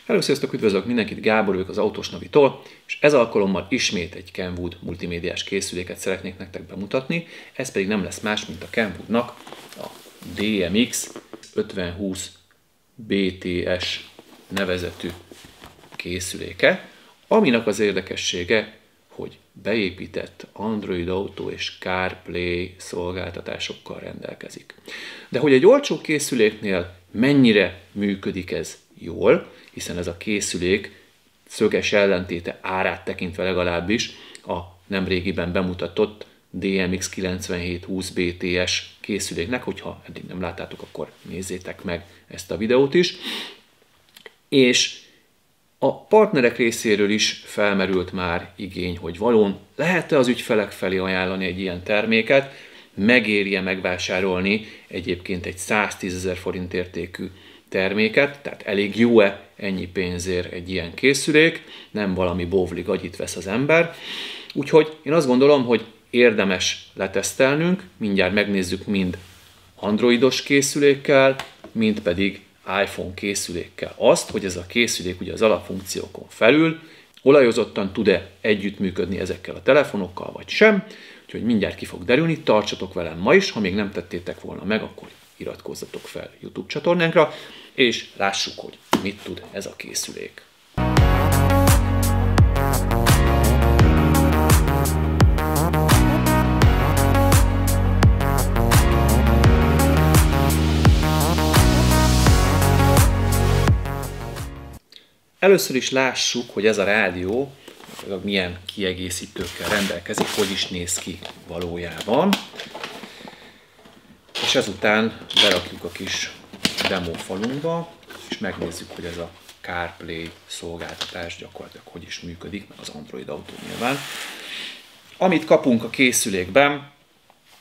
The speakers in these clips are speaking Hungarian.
Hello, sziasztok, üdvözlök mindenkit, Gábor vagyok az Autós Navitól, és ez alkalommal ismét egy Kenwood multimédiás készüléket szeretnék nektek bemutatni, ez pedig nem lesz más, mint a Kenwoodnak a DMX 5020 BTS nevezetű készüléke, aminek az érdekessége, hogy beépített Android Auto és CarPlay szolgáltatásokkal rendelkezik. De hogy egy olcsó készüléknél mennyire működik ez jól, hiszen ez a készülék szöges ellentéte árát tekintve legalábbis a nemrégiben bemutatott DMX 9720 BTS készüléknek, hogyha eddig nem láttátok, akkor nézzétek meg ezt a videót is. És a partnerek részéről is felmerült már igény, hogy valón lehet-e az ügyfelek felé ajánlani egy ilyen terméket, megéri-e megvásárolni egyébként egy 110 000 forint értékű terméket, tehát elég jó-e ennyi pénzért egy ilyen készülék, nem valami bóvli gagyit vesz az ember. Úgyhogy én azt gondolom, hogy érdemes letesztelnünk, mindjárt megnézzük mind androidos készülékkel, mind pedig iPhone készülékkel azt, hogy ez a készülék ugye az alapfunkciókon felül olajozottan tud-e együttműködni ezekkel a telefonokkal, vagy sem. Úgyhogy mindjárt ki fog derülni, tartsatok velem ma is, ha még nem tettétek volna meg, akkor iratkozzatok fel YouTube csatornánkra, és lássuk, hogy mit tud ez a készülék. Először is lássuk, hogy ez a rádió milyen kiegészítőkkel rendelkezik, hogy is néz ki valójában. És ezután berakjuk a kis demo falunkba, és megnézzük, hogy ez a CarPlay szolgáltatás gyakorlatilag hogy is működik, meg az Android Auto nyilván. Amit kapunk a készülékben,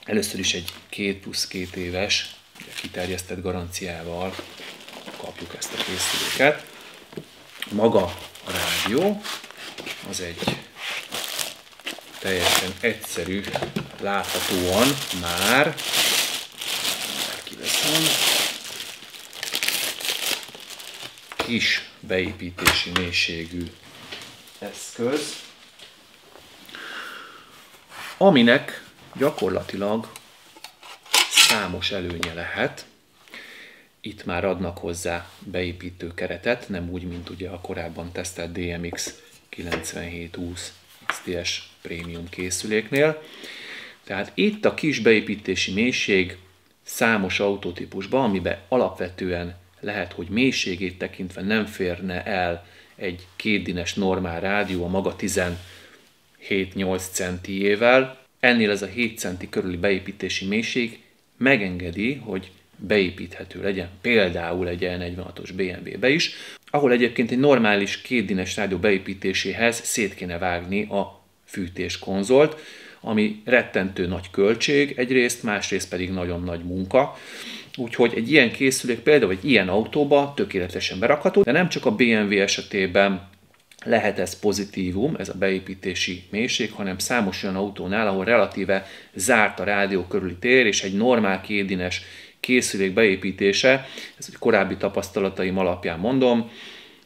először is egy 2+2 éves kiterjesztett garanciával kapjuk ezt a készüléket. Maga a rádió az egy teljesen egyszerű, láthatóan már kis beépítési mélységű eszköz, aminek gyakorlatilag számos előnye lehet. Itt már adnak hozzá beépítő keretet, nem úgy, mint ugye a korábban tesztelt DMX 9720 XTS Premium készüléknél. Tehát itt a kis beépítési mélység számos autótípusban, amiben alapvetően lehet, hogy mélységét tekintve nem férne el egy kétdínes normál rádió a maga 17-8 centiével. Ennél ez a 7 centi körüli beépítési mélység megengedi, hogy beépíthető legyen például egy E46-os BMW-be is, ahol egyébként egy normális kétdínes rádió beépítéséhez szét kéne vágni a fűtéskonzolt, ami rettentő nagy költség egyrészt, másrészt pedig nagyon nagy munka. Úgyhogy egy ilyen készülék például egy ilyen autóba tökéletesen berakható, de nem csak a BMW esetében lehet ez pozitívum, ez a beépítési mélység, hanem számos olyan autónál, ahol relatíve zárt a rádió körüli tér, és egy normál kétdínes készülék beépítése, ez egy korábbi tapasztalataim alapján mondom,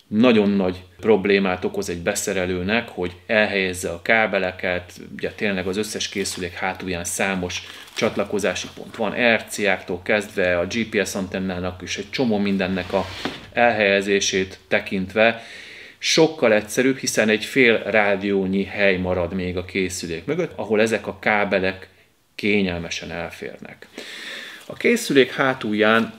nagyon nagy problémát okoz egy beszerelőnek, hogy elhelyezze a kábeleket, ugye tényleg az összes készülék hátulján számos csatlakozási pont van, RCA-któl kezdve a GPS antennának és egy csomó mindennek a elhelyezését tekintve sokkal egyszerűbb, hiszen egy fél rádiónyi hely marad még a készülék mögött, ahol ezek a kábelek kényelmesen elférnek. A készülék hátulján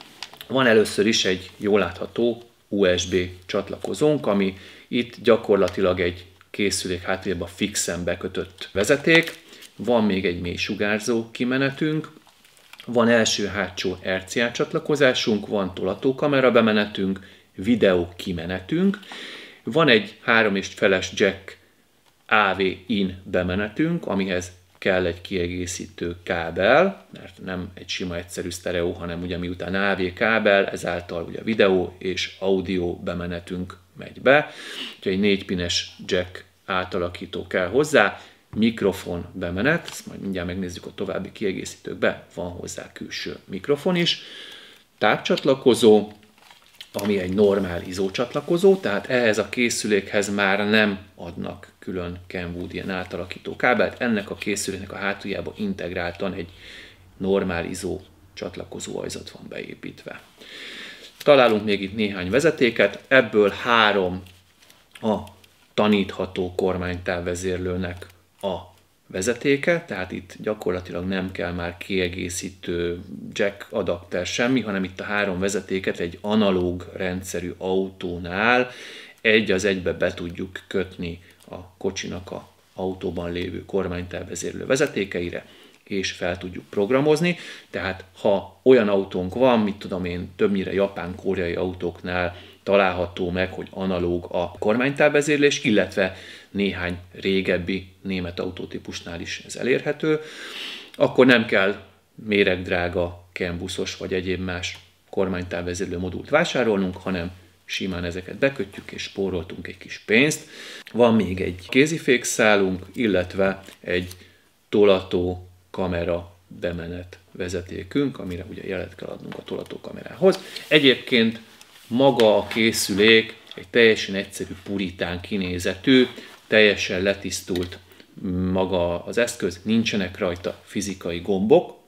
van először is egy jól látható USB csatlakozónk, ami itt gyakorlatilag egy készülék hátuljában fixen bekötött vezeték. Van még egy mély sugárzó kimenetünk, van első-hátsó RCA csatlakozásunk, van tolatókamera bemenetünk, videó kimenetünk, van egy 3,5-es jack AV in bemenetünk, amihez kell egy kiegészítő kábel, mert nem egy sima egyszerű sztereó, hanem ugye miután AV kábel, ezáltal ugye videó és audio bemenetünk megy be. Úgyhogy egy 4 pines jack átalakító kell hozzá, mikrofon bemenet, ezt majd mindjárt megnézzük a további kiegészítőkbe, van hozzá külső mikrofon is, tápcsatlakozó, ami egy normál izzócsatlakozó, tehát ehhez a készülékhez már nem adnak külön Kenwood ilyen átalakító kábelt, ennek a készüléknek a hátuljába integráltan egy normál izzó csatlakozó ajzat van beépítve. Találunk még itt néhány vezetéket, ebből 3 a tanítható kormánytávvezérlőnek a vezetéke, tehát itt gyakorlatilag nem kell már kiegészítő jack adapter semmi, hanem itt a 3 vezetéket egy analóg rendszerű autónál egy az egybe be tudjuk kötni a kocsinak a autóban lévő kormánytávvezérlő vezetékeire, és fel tudjuk programozni. Tehát ha olyan autónk van, mit tudom én, többnyire japán-koreai autóknál található meg, hogy analóg a kormánytávvezérlés, illetve néhány régebbi német autótípusnál is ez elérhető, akkor nem kell méregdrága CAN-buszos vagy egyéb más kormánytávvezérlő modult vásárolnunk, hanem simán ezeket bekötjük és spóroltunk egy kis pénzt. Van még egy kézifékszálunk, illetve egy tolató kamera bemenet vezetékünk, amire ugye jelet kell adnunk a tolató kamerához. Egyébként maga a készülék egy teljesen egyszerű puritán kinézetű, teljesen letisztult maga az eszköz, nincsenek rajta fizikai gombok.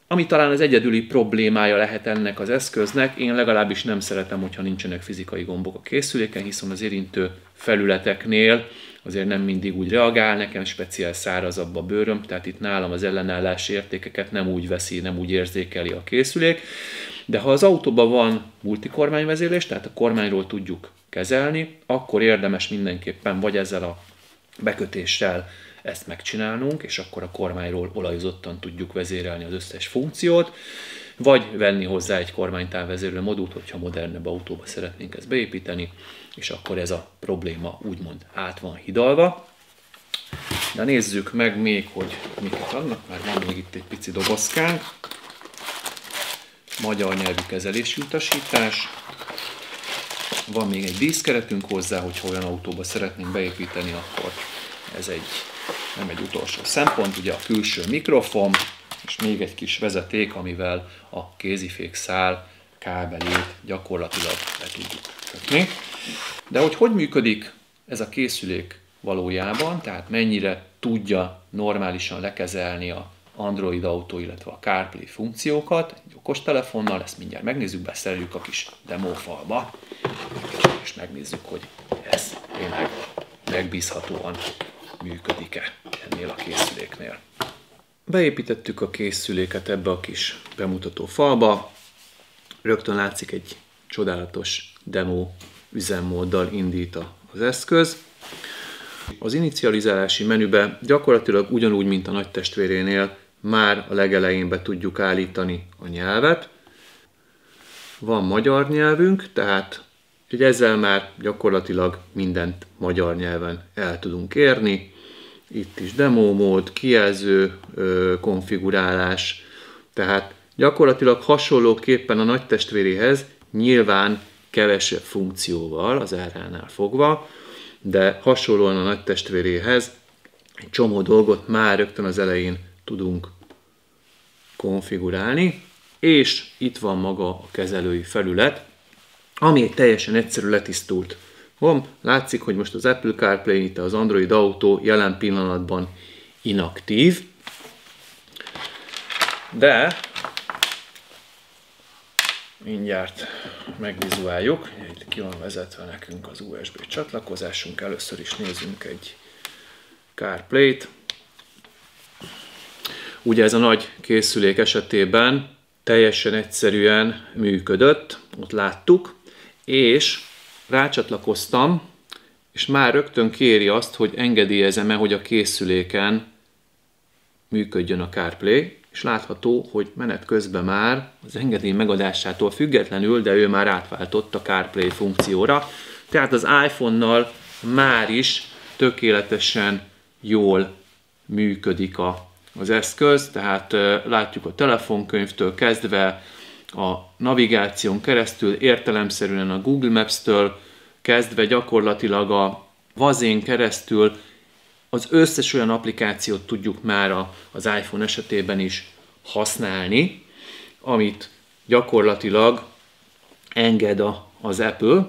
Ami talán az egyedüli problémája lehet ennek az eszköznek, én legalábbis nem szeretem, hogyha nincsenek fizikai gombok a készüléken, hiszen az érintő felületeknél azért nem mindig úgy reagál, nekem speciál szárazabb a bőröm, tehát itt nálam az ellenállási értékeket nem úgy veszi, nem úgy érzékeli a készülék. De ha az autóban van multikormányvezérlés, tehát a kormányról tudjuk kezelni, akkor érdemes mindenképpen vagy ezzel a bekötéssel ezt megcsinálnunk, és akkor a kormányról olajozottan tudjuk vezérelni az összes funkciót, vagy venni hozzá egy kormánytávvezérlő modult, hogyha modernebb autóba szeretnénk ezt beépíteni, és akkor ez a probléma úgymond át van hidalva. De nézzük meg még, hogy miket adnak, már van még itt egy pici dobozkánk. Magyar nyelvű kezelési utasítás. Van még egy díszkeretünk hozzá, hogyha olyan autóba szeretnénk beépíteni, akkor ez nem egy utolsó szempont, ugye a külső mikrofon, és még egy kis vezeték, amivel a kézifékszál kábelét gyakorlatilag le tudjuk kötni. De hogy működik ez a készülék valójában, tehát mennyire tudja normálisan lekezelni a Android Auto, illetve a CarPlay funkciókat egy okostelefonnal, ezt mindjárt megnézzük, beszereljük a kis demófalba, és megnézzük, hogy ez tényleg megbízhatóan működik-e ennél a készüléknél. Beépítettük a készüléket ebbe a kis bemutató falba, rögtön látszik egy csodálatos demo üzemmóddal indít az eszköz. Az inicializálási menübe gyakorlatilag ugyanúgy, mint a nagy testvérénél, már a legelején be tudjuk állítani a nyelvet. Van magyar nyelvünk, tehát ezzel már gyakorlatilag mindent magyar nyelven el tudunk érni. Itt is demo mód, kijelző konfigurálás, tehát gyakorlatilag hasonlóképpen a nagy testvéréhez, nyilván kevesebb funkcióval az áránál fogva, de hasonlóan a nagy testvéréhez egy csomó dolgot már rögtön az elején tudunk konfigurálni, és itt van maga a kezelői felület, ami egy teljesen egyszerű letisztult. Látszik, hogy most az Apple CarPlay, itt az Android Auto jelen pillanatban inaktív, de mindjárt megvizuáljuk, itt ki van vezetve nekünk az USB csatlakozásunk, először is nézzünk egy CarPlay-t. Ugye ez a nagy készülék esetében teljesen egyszerűen működött, ott láttuk, és rácsatlakoztam, és már rögtön kéri azt, hogy engedélyezem-e, hogy a készüléken működjön a CarPlay, és látható, hogy menet közben már az engedély megadásától függetlenül, de ő már átváltott a CarPlay funkcióra, tehát az iPhone-nal már is tökéletesen jól működik az eszköz, tehát látjuk a telefonkönyvtől kezdve a navigáción keresztül, értelemszerűen a Google Maps-től kezdve gyakorlatilag a Vazén keresztül az összes olyan applikációt tudjuk már az iPhone esetében is használni, amit gyakorlatilag enged az Apple,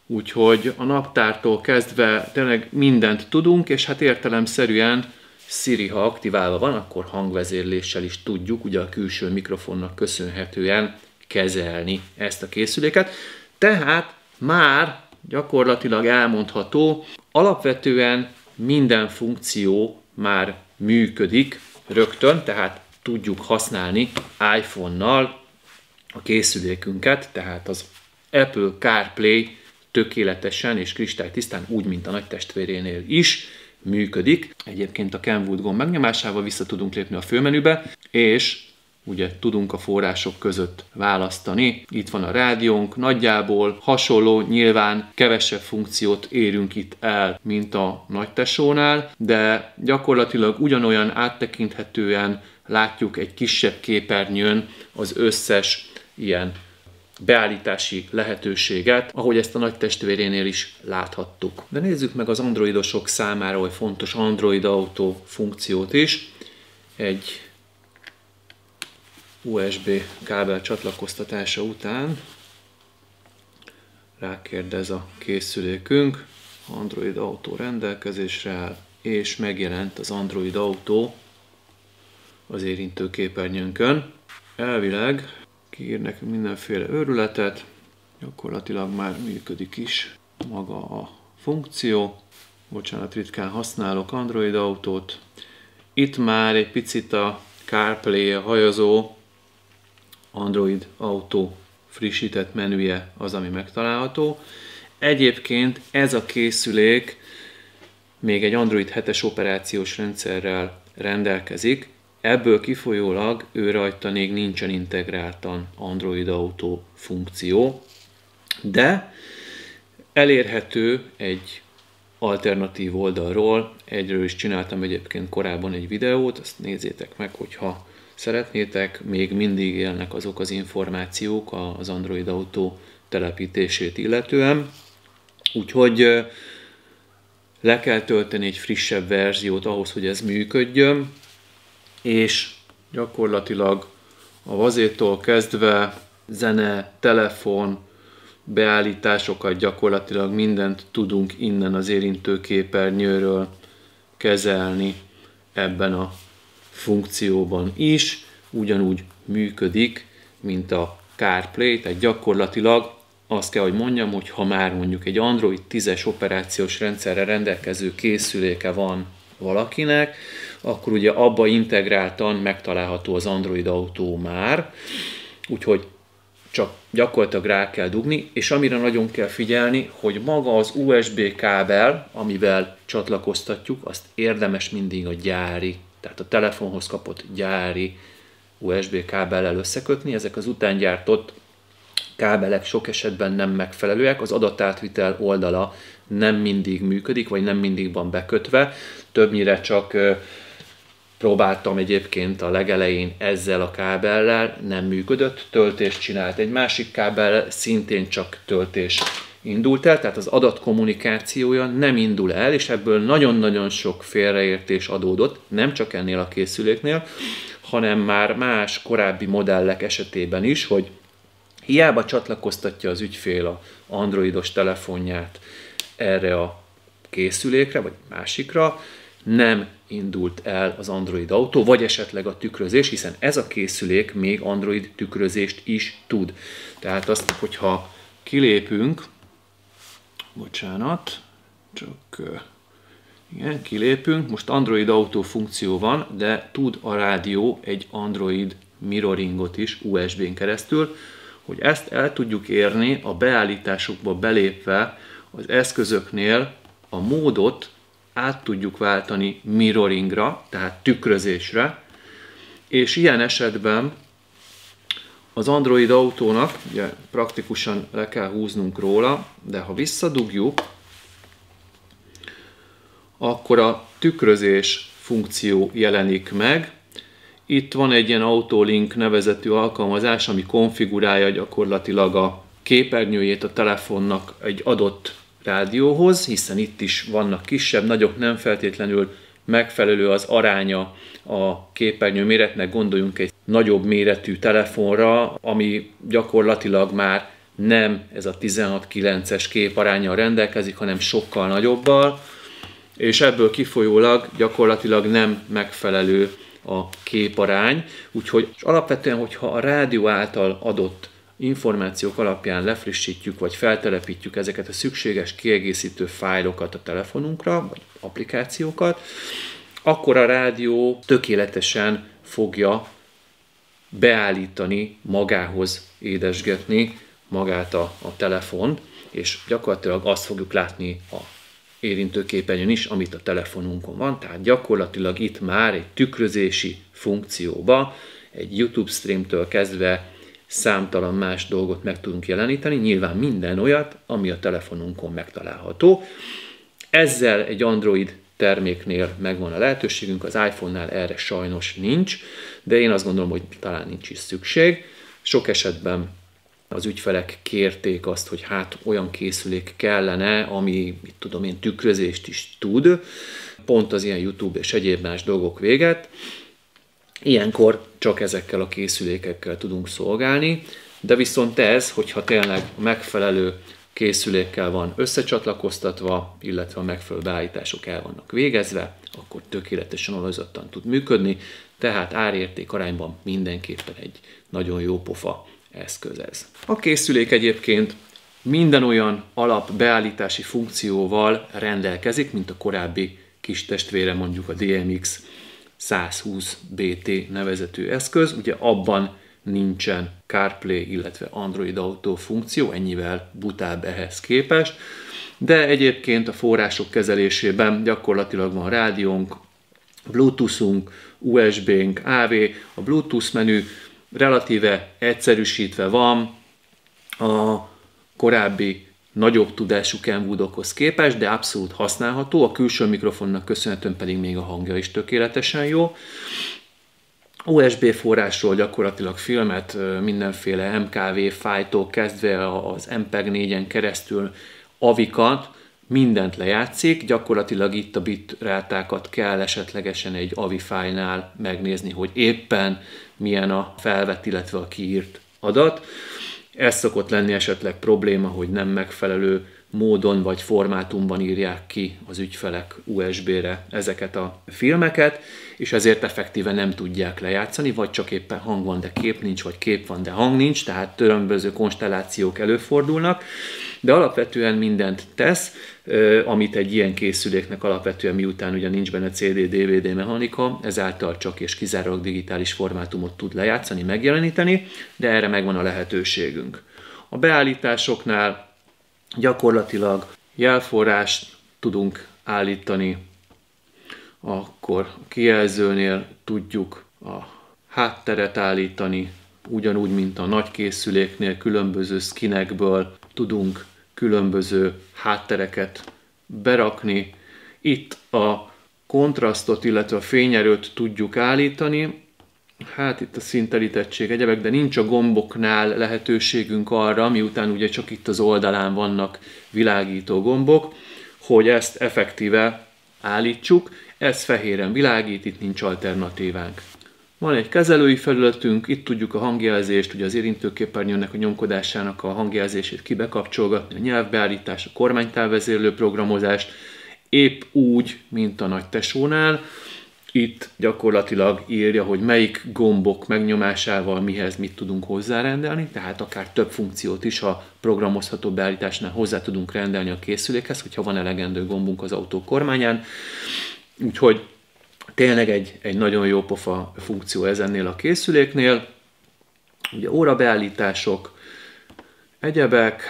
úgyhogy a naptártól kezdve tényleg mindent tudunk, és hát értelemszerűen Siri, ha aktiválva van, akkor hangvezérléssel is tudjuk, ugye a külső mikrofonnak köszönhetően kezelni ezt a készüléket. Tehát már gyakorlatilag elmondható, alapvetően minden funkció már működik rögtön, tehát tudjuk használni iPhone-nal a készülékünket, tehát az Apple CarPlay tökéletesen és kristálytisztán, úgy, mint a nagy testvérénél is működik. Egyébként a Kenwood gomb megnyomásával vissza tudunk lépni a főmenübe, és ugye tudunk a források között választani. Itt van a rádiónk, nagyjából hasonló, nyilván kevesebb funkciót érünk itt el, mint a nagytesónál, de gyakorlatilag ugyanolyan áttekinthetően látjuk egy kisebb képernyőn az összes ilyen beállítási lehetőséget, ahogy ezt a nagy testvérénél is láthattuk. De nézzük meg az androidosok számára, hogy fontos Android Auto funkciót is. Egy USB kábel csatlakoztatása után rákérdez a készülékünk, Android Auto rendelkezésre áll, és megjelent az Android Auto az érintő képernyőnkön. Elvileg kiír nekünk mindenféle őrületet, gyakorlatilag már működik is maga a funkció. Bocsánat, ritkán használok Android Autót. Itt már egy picit a CarPlay hajazó, Android Auto frissített menüje az, ami megtalálható. Egyébként ez a készülék még egy Android 7-es operációs rendszerrel rendelkezik, ebből kifolyólag ő rajta még nincsen integráltan Android Auto funkció, de elérhető egy alternatív oldalról, egyről is csináltam egyébként korábban egy videót, azt nézzétek meg, hogyha szeretnétek, még mindig élnek azok az információk az Android Auto telepítését illetően, úgyhogy le kell tölteni egy frissebb verziót ahhoz, hogy ez működjön, és gyakorlatilag a vazétól kezdve zene, telefon, beállításokat, gyakorlatilag mindent tudunk innen az érintőképernyőről kezelni ebben a funkcióban is. Ugyanúgy működik, mint a CarPlay, tehát gyakorlatilag azt kell, hogy mondjam, hogy ha már mondjuk egy Android 10-es operációs rendszerre rendelkező készüléke van valakinek, akkor ugye abba integráltan megtalálható az Android Auto már, úgyhogy csak gyakorlatilag rá kell dugni, és amire nagyon kell figyelni, hogy maga az USB kábel, amivel csatlakoztatjuk, azt érdemes mindig a gyári, tehát a telefonhoz kapott gyári USB kábellel összekötni. Ezek az utángyártott kábelek sok esetben nem megfelelőek, az adatátvitel oldala nem mindig működik, vagy nem mindig van bekötve. Többnyire csak próbáltam egyébként a legelején ezzel a kábellel, nem működött, töltést csinált. Egy másik kábel szintén csak töltés indult el, tehát az adatkommunikációja nem indul el, és ebből nagyon-nagyon sok félreértés adódott, nem csak ennél a készüléknél, hanem már más korábbi modellek esetében is, hogy hiába csatlakoztatja az ügyfél a androidos telefonját erre a készülékre, vagy másikra, nem indult el az Android Auto, vagy esetleg a tükrözés, hiszen ez a készülék még Android tükrözést is tud. Tehát azt, hogyha kilépünk, bocsánat, csak igen, kilépünk, most Android Auto funkció van, de tud a rádió egy Android mirroringot is USB-n keresztül, hogy ezt el tudjuk érni a beállításokba belépve az eszközöknél a módot át tudjuk váltani mirroringra, tehát tükrözésre, és ilyen esetben az Android Autónak, ugye praktikusan le kell húznunk róla, de ha visszadugjuk, akkor a tükrözés funkció jelenik meg. Itt van egy ilyen Autolink nevezetű alkalmazás, ami konfigurálja gyakorlatilag a képernyőjét a telefonnak egy adott rádióhoz, hiszen itt is vannak kisebb, nagyobb, nem feltétlenül megfelelő az aránya a képernyő méretnek. Gondoljunk egy nagyobb méretű telefonra, ami gyakorlatilag már nem ez a 16:9-es képaránnyal rendelkezik, hanem sokkal nagyobbal, és ebből kifolyólag gyakorlatilag nem megfelelő a képarány, úgyhogy alapvetően, hogyha a rádió által adott információk alapján lefrissítjük, vagy feltelepítjük ezeket a szükséges kiegészítő fájlokat a telefonunkra, vagy applikációkat, akkor a rádió tökéletesen fogja beállítani, magához édesgetni magát a telefont, és gyakorlatilag azt fogjuk látni a érintőképernyőn is, amit a telefonunkon van, tehát gyakorlatilag itt már egy tükrözési funkcióba, egy YouTube streamtől kezdve számtalan más dolgot meg tudunk jeleníteni, nyilván minden olyat, ami a telefonunkon megtalálható. Ezzel egy Android terméknél megvan a lehetőségünk, az iPhone-nál erre sajnos nincs, de én azt gondolom, hogy talán nincs is szükség. Sok esetben az ügyfelek kérték azt, hogy hát olyan készülék kellene, ami, mit tudom én, tükrözést is tud, pont az ilyen YouTube és egyéb más dolgok véget. Ilyenkor csak ezekkel a készülékekkel tudunk szolgálni, de viszont ez, hogyha tényleg megfelelő készülékkel van összecsatlakoztatva, illetve a megfelelő beállítások el vannak végezve, akkor tökéletesen alazottan tud működni, tehát árérték arányban mindenképpen egy nagyon jó pofa eszköz ez. A készülék egyébként minden olyan alap beállítási funkcióval rendelkezik, mint a korábbi kis testvére, mondjuk a DMX 120 BT nevezetű eszköz. Ugye abban nincsen CarPlay, illetve Android Auto funkció, ennyivel butább ehhez képest, de egyébként a források kezelésében gyakorlatilag van rádiónk, Bluetoothunk, USB-nk, AV, a Bluetooth menü relatíve egyszerűsítve van a korábbi nagyobb tudású Kenwoodokhoz képest, de abszolút használható, a külső mikrofonnak köszönhetően pedig még a hangja is tökéletesen jó. USB forrásról gyakorlatilag filmet, mindenféle MKV fájtól kezdve az MPEG 4-en keresztül avikat, mindent lejátszik, gyakorlatilag itt a bitrátákat kell esetlegesen egy AVI fájlnál megnézni, hogy éppen milyen a felvett, illetve a kiírt adat. Ez szokott lenni esetleg probléma, hogy nem megfelelő módon vagy formátumban írják ki az ügyfelek USB-re ezeket a filmeket, és ezért effektíven nem tudják lejátszani, vagy csak éppen hang van, de kép nincs, vagy kép van, de hang nincs, tehát különböző konstellációk előfordulnak, de alapvetően mindent tesz, amit egy ilyen készüléknek alapvetően, miután ugye nincs benne CD-DVD mechanika, ezáltal csak és kizárólag digitális formátumot tud lejátszani, megjeleníteni, de erre megvan a lehetőségünk. A beállításoknál gyakorlatilag jelforrást tudunk állítani, akkor a kijelzőnél tudjuk a hátteret állítani, ugyanúgy, mint a nagy készüléknél különböző skinekből tudunk különböző háttereket berakni. Itt a kontrasztot, illetve a fényerőt tudjuk állítani. Hát itt a színtelítettség egyebek, de nincs a gomboknál lehetőségünk arra, miután ugye csak itt az oldalán vannak világító gombok, hogy ezt effektíve állítsuk. Ez fehéren világít, itt nincs alternatívánk. Van egy kezelői felületünk, itt tudjuk a hangjelzést, ugye az érintőképernyőnek a nyomkodásának a hangjelzését kibekapcsolgatni, a nyelvbeállítás, a kormánytávvezérlő programozást, épp úgy, mint a nagy tesónál. Itt gyakorlatilag írja, hogy melyik gombok megnyomásával mihez mit tudunk hozzárendelni, tehát akár több funkciót is a programozható beállításnál hozzá tudunk rendelni a készülékhez, hogyha van elegendő gombunk az autó kormányán. Úgyhogy tényleg egy nagyon jó pofa funkció ez ennél a készüléknél. Ugye órabeállítások, egyebek,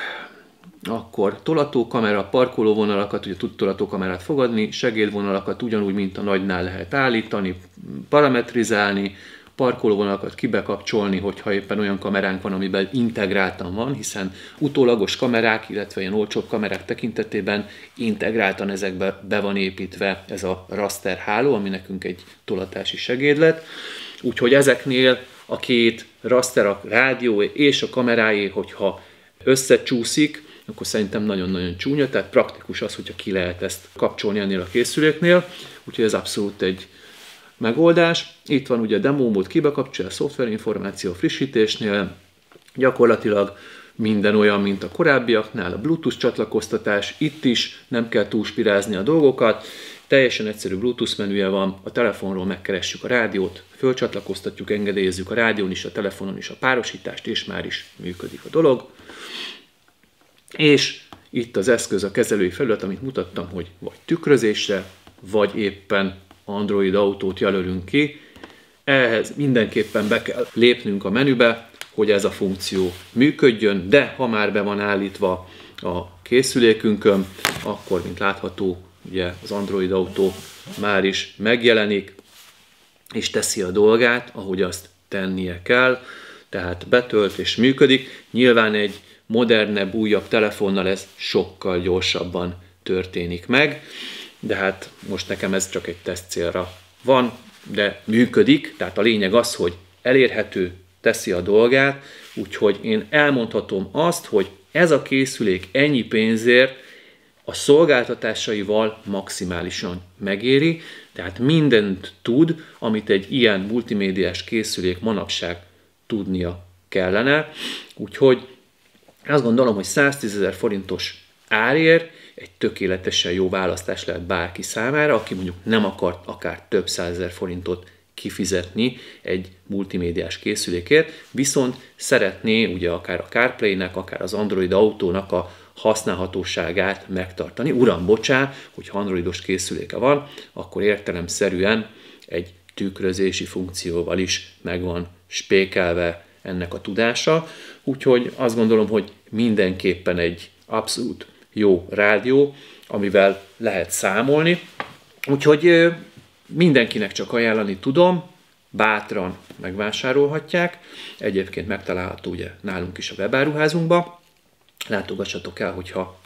akkor tolatókamera, parkolóvonalakat, ugye tud tolatókamerát fogadni, segédvonalakat ugyanúgy, mint a nagynál lehet állítani, parametrizálni, parkolóvonalakat kibekapcsolni, hogyha éppen olyan kameránk van, amiben integráltan van, hiszen utólagos kamerák, illetve ilyen olcsóbb kamerák tekintetében integráltan ezekbe be van építve ez a raster háló, ami nekünk egy tolatási segédlet. Úgyhogy ezeknél a két raster, a rádió és a kameráé, hogyha összecsúszik, akkor szerintem nagyon-nagyon csúnya, tehát praktikus az, hogyha ki lehet ezt kapcsolni ennél a készüléknél, úgyhogy ez abszolút egy megoldás. Itt van ugye a demo mód, kibekapcsolja a szoftverinformáció frissítésnél, gyakorlatilag minden olyan, mint a korábbiaknál, a Bluetooth csatlakoztatás, itt is nem kell túlspirázni a dolgokat, teljesen egyszerű Bluetooth menüje van, a telefonról megkeressük a rádiót, fölcsatlakoztatjuk, engedélyezzük a rádión is, a telefonon is a párosítást, és már is működik a dolog. És itt az eszköz, a kezelői felület, amit mutattam, hogy vagy tükrözésre, vagy éppen Android Autót jelölünk ki. Ehhez mindenképpen be kell lépnünk a menübe, hogy ez a funkció működjön, de ha már be van állítva a készülékünkön, akkor, mint látható, ugye az Android Auto már is megjelenik, és teszi a dolgát, ahogy azt tennie kell, tehát betölt és működik. Nyilván egy modernebb, újabb telefonnal ez sokkal gyorsabban történik meg, de hát most nekem ez csak egy teszt célra van, de működik, tehát a lényeg az, hogy elérhető, teszi a dolgát, úgyhogy én elmondhatom azt, hogy ez a készülék ennyi pénzért a szolgáltatásaival maximálisan megéri, tehát mindent tud, amit egy ilyen multimédiás készülék manapság tudnia kellene, úgyhogy azt gondolom, hogy 110 000 forintos árért egy tökéletesen jó választás lehet bárki számára, aki mondjuk nem akart akár több 100 000 forintot kifizetni egy multimédiás készülékért, viszont szeretné ugye akár a CarPlay-nek, akár az Android Autónak a használhatóságát megtartani. Uram, bocsá, hogyha androidos készüléke van, akkor értelemszerűen egy tükrözési funkcióval is meg van spékelve ennek a tudása. Úgyhogy azt gondolom, hogy mindenképpen egy abszolút jó rádió, amivel lehet számolni. Úgyhogy mindenkinek csak ajánlani tudom, bátran megvásárolhatják. Egyébként megtalálható ugye nálunk is a webáruházunkban. Látogassatok el, hogyha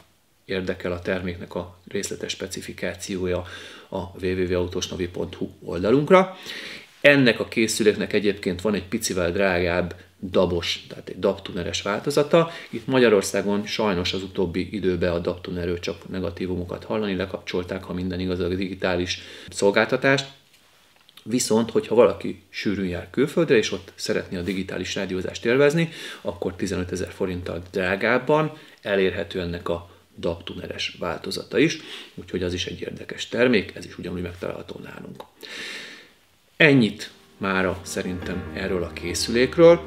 érdekel a terméknek a részletes specifikációja a www.autosnavi.hu oldalunkra. Ennek a készüléknek egyébként van egy picivel drágább DAB-os, tehát egy DAB-tuneres változata. Itt Magyarországon sajnos az utóbbi időben a DAB-tunerről csak negatívumokat hallani, lekapcsolták, ha minden igaz, a digitális szolgáltatást. Viszont, hogyha valaki sűrűn jár külföldre, és ott szeretné a digitális rádiózást élvezni, akkor 15 000 forinttal drágábban elérhető ennek a DAB-tuneres változata is, úgyhogy az is egy érdekes termék, ez is ugyanúgy megtalálható nálunk. Ennyit mára szerintem erről a készülékről.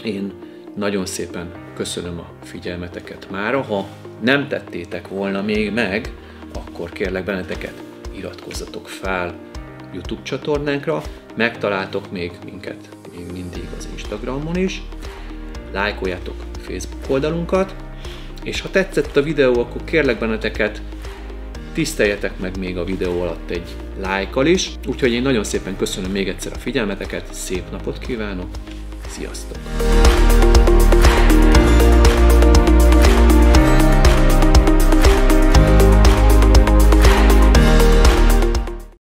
Én nagyon szépen köszönöm a figyelmeteket mára. Ha nem tettétek volna még meg, akkor kérlek benneteket, iratkozzatok fel YouTube csatornánkra, megtaláltok még minket még mindig az Instagramon is, lájkoljátok Facebook oldalunkat, és ha tetszett a videó, akkor kérlek benneteket, tiszteljetek meg még a videó alatt egy lájkkal is, úgyhogy én nagyon szépen köszönöm még egyszer a figyelmeteket, szép napot kívánok, sziasztok!